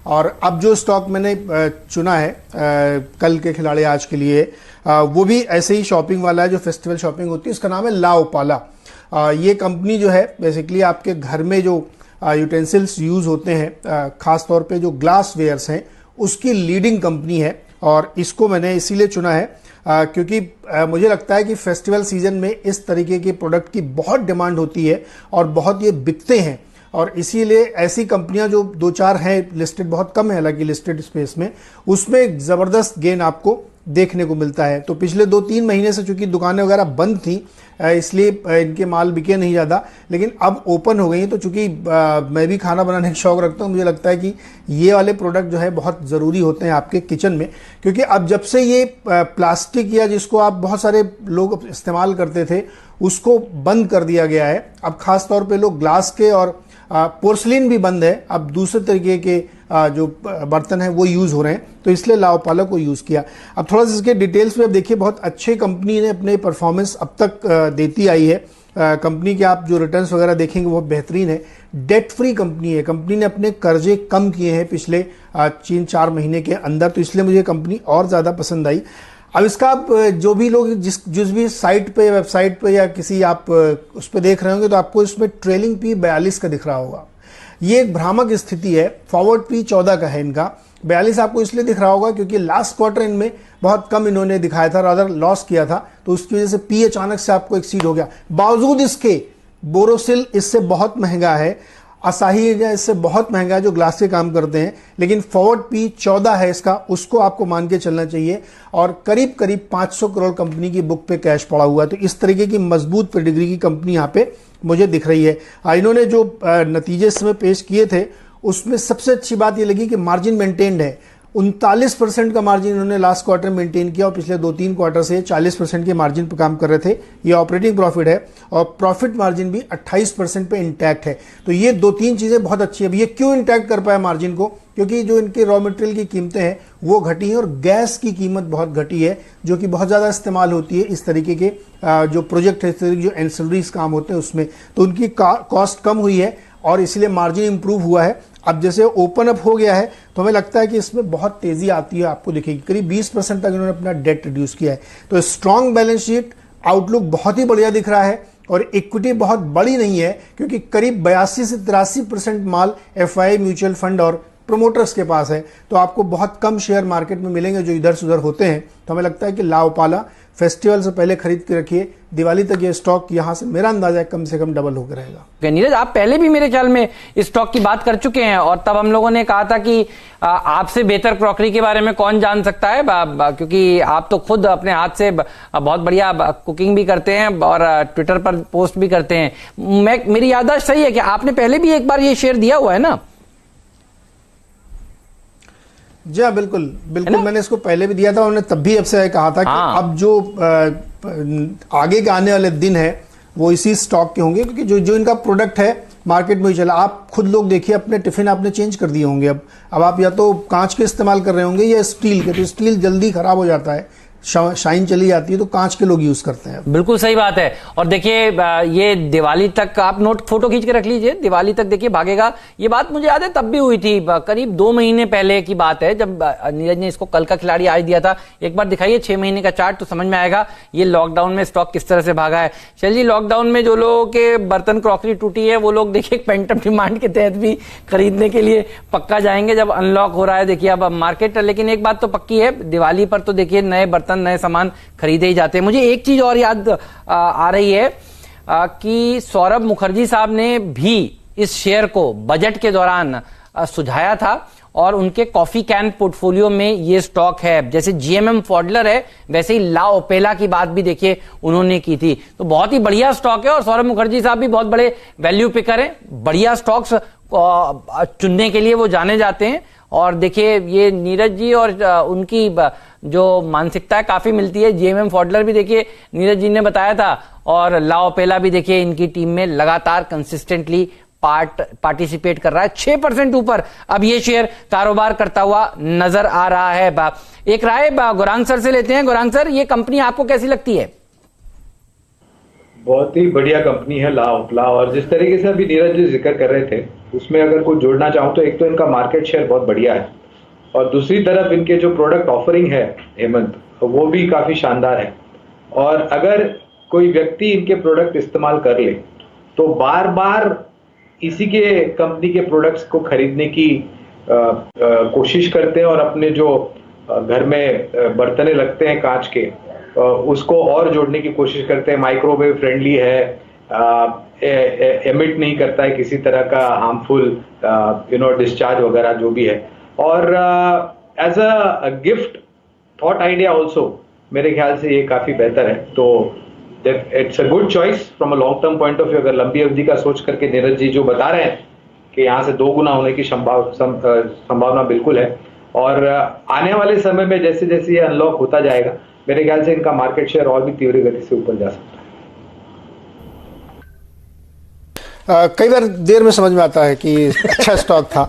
और अब जो स्टॉक मैंने चुना है कल के खिलाड़ी आज के लिए, वो भी ऐसे ही शॉपिंग वाला है जो फेस्टिवल शॉपिंग होती है। इसका नाम है ला ओपाला। ये कंपनी जो है बेसिकली आपके घर में जो यूटेंसिल्स यूज होते हैं, खास तौर पे जो ग्लास वेयर्स हैं, उसकी लीडिंग कंपनी है। और इसको मैंने इसीलिए चुना है क्योंकि मुझे लगता है कि फेस्टिवल सीजन में इस तरीके के प्रोडक्ट की बहुत डिमांड होती है और बहुत ये बिकते हैं। और इसीलिए ऐसी कंपनियां जो दो चार हैं लिस्टेड, बहुत कम है हालांकि लिस्टेड स्पेस में, उसमें ज़बरदस्त गेन आपको देखने को मिलता है। तो पिछले 2-3 महीने से चूंकि दुकानें वगैरह बंद थी इसलिए इनके माल बिके नहीं ज़्यादा, लेकिन अब ओपन हो गई हैं। तो चूंकि मैं भी खाना बनाने का शौक रखता हूँ, मुझे लगता है कि ये वाले प्रोडक्ट जो है बहुत ज़रूरी होते हैं आपके किचन में, क्योंकि अब जब से ये प्लास्टिक या जिसको आप बहुत सारे लोग इस्तेमाल करते थे उसको बंद कर दिया गया है। अब खास तौर पे लोग ग्लास के और पोर्सलिन भी बंद है, अब दूसरे तरीके के जो बर्तन हैं वो यूज़ हो रहे हैं, तो इसलिए ला ओपाला को यूज़ किया। अब थोड़ा सा इसके डिटेल्स में अब देखिए, बहुत अच्छे कंपनी ने अपने परफॉर्मेंस अब तक देती आई है। कंपनी के आप जो रिटर्न्स वगैरह देखेंगे वो बेहतरीन है। डेट फ्री कंपनी है, कंपनी ने अपने कर्जे कम किए हैं पिछले 3-4 महीने के अंदर, तो इसलिए मुझे कंपनी और ज़्यादा पसंद आई। अब इसका जो भी लोग जिस भी साइट पे, वेबसाइट पे या किसी आप उस पर देख रहे होंगे तो आपको इसमें ट्रेलिंग पी 42 का दिख रहा होगा। ये एक भ्रामक स्थिति है। फॉरवर्ड पी 14 का है इनका। 42 आपको इसलिए दिख रहा होगा क्योंकि लास्ट क्वार्टर इनमें बहुत कम इन्होंने दिखाया था, रादर लॉस किया था, तो उसकी वजह से पी अचानक से आपको एक्सीड हो गया। बावजूद इसके बोरोसिल इससे बहुत महंगा है, असाही इससे बहुत महंगा है जो ग्लास के काम करते हैं, लेकिन फॉरवर्ड पी 14 है इसका, उसको आपको मान के चलना चाहिए। और करीब करीब 500 करोड़ कंपनी की बुक पे कैश पड़ा हुआ है, तो इस तरीके की मजबूत पेडिग्री की कंपनी यहाँ पे मुझे दिख रही है। इन्होंने जो नतीजे इस समय पेश किए थे उसमें सबसे अच्छी बात ये लगी कि मार्जिन मेंटेन्ड है। 39% का मार्जिन इन्होंने लास्ट क्वार्टर मेंटेन किया और पिछले 2-3 क्वार्टर से 40% के मार्जिन पर काम कर रहे थे। ये ऑपरेटिंग प्रॉफिट है और प्रॉफिट मार्जिन भी 28% पे इंटैक्ट है। तो ये 2-3 चीजें बहुत अच्छी है। ये क्यों इंटैक्ट कर पाया मार्जिन को? क्योंकि जो इनके रॉ मटेरियल की कीमतें हैं वो घटी है और गैस की कीमत बहुत घटी है, जो कि बहुत ज़्यादा इस्तेमाल होती है इस तरीके के जो प्रोजेक्ट है, इस तरीके जो एंसिलरीज काम होते हैं उसमें, तो उनकी कॉस्ट कम हुई है और इसलिए मार्जिन इंप्रूव हुआ है। अब जैसे ओपन अप हो गया है तो हमें लगता है कि इसमें बहुत तेजी आती है, आपको दिखेगी। करीब 20% तक इन्होंने अपना डेट रिड्यूस किया है। तो स्ट्रॉन्ग बैलेंस शीट, आउटलुक बहुत ही बढ़िया दिख रहा है और इक्विटी बहुत बड़ी नहीं है क्योंकि करीब 82 से 83% माल एफआई, म्यूचुअल फंड और प्रोमोटर्स के पास है। तो आपको बहुत कम शेयर मार्केट में मिलेंगे जो इधर से उधर होते हैं। तो हमें लगता है कि ला ओपाला फेस्टिवल से पहले खरीद के रखिए, दिवाली तक ये स्टॉक यहां से मेरा अंदाजा है कम से कम डबल होकर रहेगा। नीरज, आप पहले भी मेरे ख्याल में इस स्टॉक की बात कर चुके हैं और तब हम लोगों ने कहा था कि आपसे बेहतर क्रॉकरी के बारे में कौन जान सकता है, क्योंकि आप तो खुद अपने हाथ से बहुत बढ़िया कुकिंग भी करते हैं और ट्विटर पर पोस्ट भी करते हैं। मेरी याददाश्त सही है कि आपने पहले भी एक बार ये शेयर दिया हुआ है ना? जी हाँ, बिल्कुल बिल्कुल, मैंने इसको पहले भी दिया था। उन्होंने तब भी आपसे कहा था कि अब जो आगे के आने वाले दिन है वो इसी स्टॉक के होंगे, क्योंकि जो इनका प्रोडक्ट है मार्केट में ही चला। आप खुद लोग देखिए, अपने टिफिन आपने चेंज कर दिए होंगे। अब आप या तो कांच के इस्तेमाल कर रहे होंगे या स्टील के, तो स्टील जल्दी खराब हो जाता है, शाइन चली जाती है, तो कांच के लोग यूज करते हैं। बिल्कुल सही बात है। और देखिए ये दिवाली तक आप फोटो खींच के रख लीजिए, दिवाली तक देखिए भागेगा। ये बात मुझे याद है तब भी हुई थी, करीब 2 महीने पहले की बात है जब नीरज ने इसको कल का खिलाड़ी आज दिया था। एक बार दिखाइए 6 महीने का चार्ट तो समझ में आएगा ये लॉकडाउन में स्टॉक किस तरह से भागा है। चलिए, लॉकडाउन में जो लोगों के बर्तन क्रॉकरी टूटी है वो लोग देखिए पेंटअप डिमांड के तहत भी खरीदने के लिए पक्का जाएंगे जब अनलॉक हो रहा है। देखिए अब मार्केट, लेकिन एक बात तो पक्की है, दिवाली पर तो देखिए नए बर्तन, नए सामान खरीदे ही जाते हैं। मुझे एक चीज और याद आ रही है कि सौरभ मुखर्जी साहब ने भी इस शेयर को बजट के दौरान सुझाया था और उनके कॉफी कैन पोर्टफोलियो में ये स्टॉक है। जैसे जीएमएम फॉडलर है वैसे ही ला ओपेला की बात भी देखिए उन्होंने की थी। तो बहुत ही बढ़िया स्टॉक है और सौरभ मुखर्जी साहब भी बहुत बड़े वैल्यू पिकर हैं, बढ़िया स्टॉक्स चुनने के लिए वो जाने जाते हैं। और देखिए ये नीरज जी और उनकी जो मानसिकता है काफी मिलती है। जीएमएम फॉडलर भी देखिए नीरज जी ने बताया था और ला ओपेला भी देखिए इनकी टीम में लगातार कंसिस्टेंटली पार्टिसिपेट कर रहा है। 6% ऊपर अब ये शेयर कारोबार करता हुआ नजर आ रहा है। एक राय गौरांग सर से लेते हैं। गौरांग सर, ये कंपनी आपको कैसी लगती है? बहुत ही बढ़िया कंपनी है ला ओपला, और जिस तरीके से अभी नीरज जी जिक्र कर रहे थे उसमें अगर कुछ जोड़ना चाहूँ तो एक तो इनका मार्केट शेयर बहुत बढ़िया है, और दूसरी तरफ इनके जो प्रोडक्ट ऑफरिंग है हेमंत, वो भी काफ़ी शानदार है। और अगर कोई व्यक्ति इनके प्रोडक्ट इस्तेमाल कर ले तो बार बार इसी के कंपनी के प्रोडक्ट्स को खरीदने की कोशिश करते हैं, और अपने जो घर में बर्तने लगते हैं कांच के, उसको और जोड़ने की कोशिश करते हैं। माइक्रोवेव फ्रेंडली है, एमिट नहीं करता है किसी तरह का हार्मफुल डिस्चार्ज वगैरह जो भी है, और as a gift thought idea also मेरे ख्याल से ये काफ़ी बेहतर है। तो it's a good choice from a long term point of view. अगर लंबी अवधि का सोच करके नीरज जी जो बता रहे हैं कि यहाँ से 2 गुना होने की संभावना बिल्कुल है, और आने वाले समय में जैसे जैसे ये अनलॉक होता जाएगा, मेरे ख्याल से इनका मार्केट शेयर और भी तीव्र गति से ऊपर जा सकता है। कई बार देर में समझ में आता है कि अच्छा स्टॉक था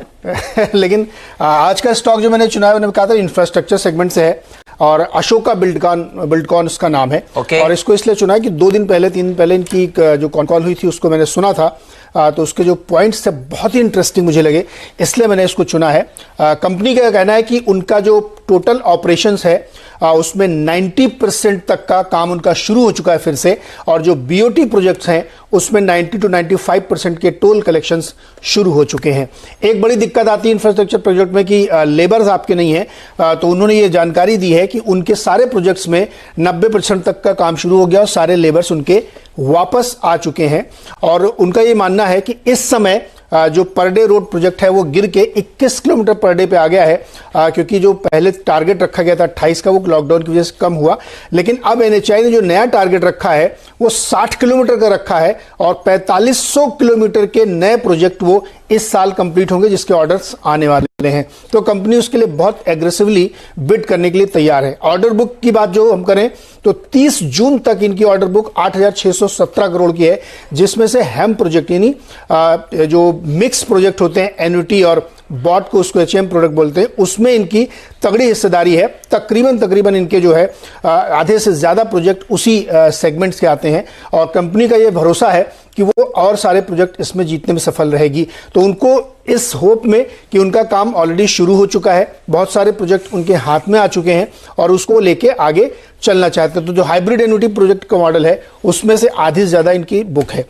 लेकिन आज का स्टॉक जो मैंने चुना है, मैंने कहा था इंफ्रास्ट्रक्चर सेगमेंट से है, और अशोका बिल्डकॉन इसका नाम है। और इसको इसलिए चुना है कि 2 दिन पहले 3 दिन पहले इनकी जो कॉल हुई थी उसको मैंने सुना था, तो उसके जो पॉइंट्स थे बहुत ही इंटरेस्टिंग मुझे लगे, इसलिए मैंने इसको चुना है। कंपनी का कहना है कि उनका जो टोटल ऑपरेशंस है उसमें 90% तक का काम उनका शुरू हो चुका है फिर से, और जो बीओटी प्रोजेक्ट्स हैं उसमें 90 to 95% के टोल कलेक्शंस शुरू हो चुके हैं। एक बड़ी दिक्कत आती है इंफ्रास्ट्रक्चर प्रोजेक्ट में कि लेबर्स आपके नहीं है, तो उन्होंने ये जानकारी दी है कि उनके सारे प्रोजेक्ट्स में 90% तक का काम शुरू हो गया और सारे लेबर्स उनके वापस आ चुके हैं। और उनका ये मानना है कि इस समय जो पर डे रोड प्रोजेक्ट है वो गिर के 21 किलोमीटर पर डे पे आ गया है, क्योंकि जो पहले टारगेट रखा गया था 28 का, वो लॉकडाउन की वजह से कम हुआ। लेकिन अब एनएचएआई ने जो नया टारगेट रखा है वो 60 किलोमीटर का रखा है, और 4500 किलोमीटर के नए प्रोजेक्ट वो इस साल कंप्लीट होंगे, जिसके ऑर्डर्स आने वाले हैं। तो कंपनी उसके लिए बहुत एग्रेसिवली बिड करने के लिए तैयार है। ऑर्डर बुक की बात जो हम करें तो 30 जून तक इनकी ऑर्डर बुक 8617 करोड़ की है, जिसमें से हेम प्रोजेक्ट यानी जो मिक्स प्रोजेक्ट होते हैं, एन्युटी और बॉट को उसको एचएम प्रोडक्ट बोलते हैं, उसमें इनकी तगड़ी हिस्सेदारी है। तकरीबन इनके जो है आधे से ज्यादा प्रोजेक्ट उसी सेगमेंट्स के आते हैं, और कंपनी का ये भरोसा है कि वो और सारे प्रोजेक्ट इसमें जीतने में सफल रहेगी। तो उनको इस होप में कि उनका काम ऑलरेडी शुरू हो चुका है, बहुत सारे प्रोजेक्ट उनके हाथ में आ चुके हैं और उसको लेके आगे चलना चाहते हैं। तो जो हाइब्रिड एन्युटी प्रोजेक्ट का मॉडल है उसमें से आधी से ज्यादा इनकी बुक है।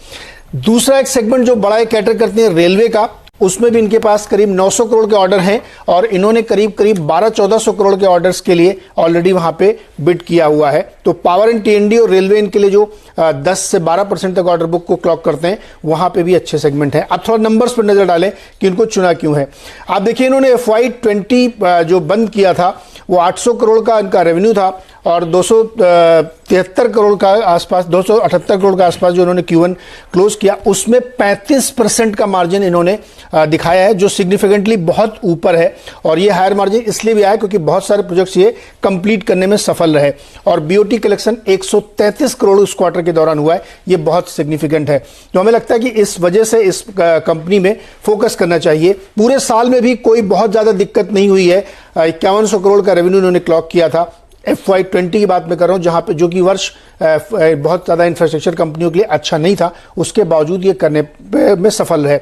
दूसरा एक सेगमेंट जो बड़ा कैटर करते हैं रेलवे का, उसमें भी इनके पास करीब 900 करोड़ के ऑर्डर हैं, और इन्होंने करीब 1200-1400 करोड़ के ऑर्डर्स के लिए ऑलरेडी वहां पे बिड किया हुआ है। तो पावर एंड टीएनडी और रेलवे इनके लिए जो 10 से 12% तक ऑर्डर बुक को क्लॉक करते हैं, वहां पे भी अच्छे सेगमेंट है। अब थोड़ा नंबर्स पर नजर डालें कि इनको चुना क्यों है। आप देखिए, इन्होंने FY20 जो बंद किया था वो 800 करोड़ का इनका रेवेन्यू था, और 273 करोड़ का आसपास, 278 करोड़ के आसपास जो इन्होंने Q1 क्लोज किया, उसमें 35% का मार्जिन इन्होंने दिखाया है, जो सिग्निफिकेंटली बहुत ऊपर है। और ये हायर मार्जिन इसलिए भी आया क्योंकि बहुत सारे प्रोजेक्ट्स ये कंप्लीट करने में सफल रहे, और बीओटी कलेक्शन 133 करोड़ उस क्वार्टर के दौरान हुआ है, ये बहुत सिग्निफिकेंट है। तो हमें लगता है कि इस वजह से इस कंपनी में फोकस करना चाहिए। पूरे साल में भी कोई बहुत ज्यादा दिक्कत नहीं हुई है। 5100 करोड़ का रेवेन्यू इन्होंने क्लॉक किया था। FY20 की बात मैं कर रहा हूं, जहां पे जो कि वर्ष बहुत ज्यादा इंफ्रास्ट्रक्चर कंपनियों के लिए अच्छा नहीं था, उसके बावजूद ये करने में सफल रहे।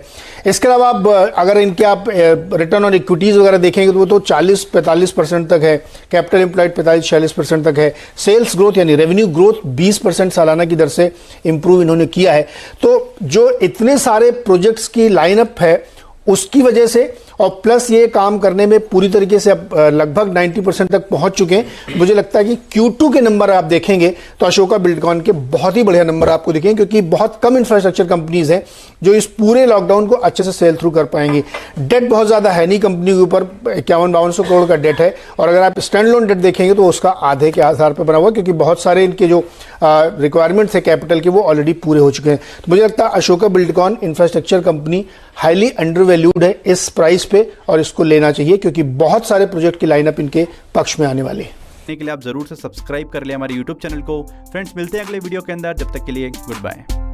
इसके अलावा अगर इनके आप रिटर्न ऑन इक्विटीज वगैरह देखेंगे तो वो तो 40-45% तक है, कैपिटल एम्प्लॉयड 45-46% तक है, सेल्स ग्रोथ यानी रेवेन्यू ग्रोथ 20% सालाना की दर से इंप्रूव इन्होंने किया है। तो जो इतने सारे प्रोजेक्ट्स की लाइनअप है उसकी वजह से, और प्लस ये काम करने में पूरी तरीके से अब लगभग 90% तक पहुंच चुके हैं। मुझे लगता है कि Q2 के नंबर आप देखेंगे तो अशोका बिल्डकॉन के बहुत ही बढ़िया नंबर आपको दिखेंगे, क्योंकि बहुत कम इंफ्रास्ट्रक्चर कंपनीज हैं जो इस पूरे लॉकडाउन को अच्छे से सेल थ्रू कर पाएंगी। डेट बहुत ज्यादा है नहीं कंपनी के ऊपर, 51-5200 करोड़ का डेट है, और अगर आप स्टैंड लोन डेट देखेंगे तो उसका आधे के आधार पर बना हुआ, क्योंकि बहुत सारे इनके जो रिक्वायरमेंट्स है कैपिटल के वो ऑलरेडी पूरे हो चुके हैं। तो मुझे लगता है Ashoka Buildcon infrastructure company highly under valued है इस प्राइस पे, और इसको लेना चाहिए क्योंकि बहुत सारे प्रोजेक्ट की लाइनअप इनके पक्ष में आने वाली है। के लिए आप जरूर से सब्सक्राइब कर ले हमारे YouTube चैनल को। फ्रेंड्स, मिलते हैं अगले वीडियो के अंदर, जब तक के लिए गुड बाय।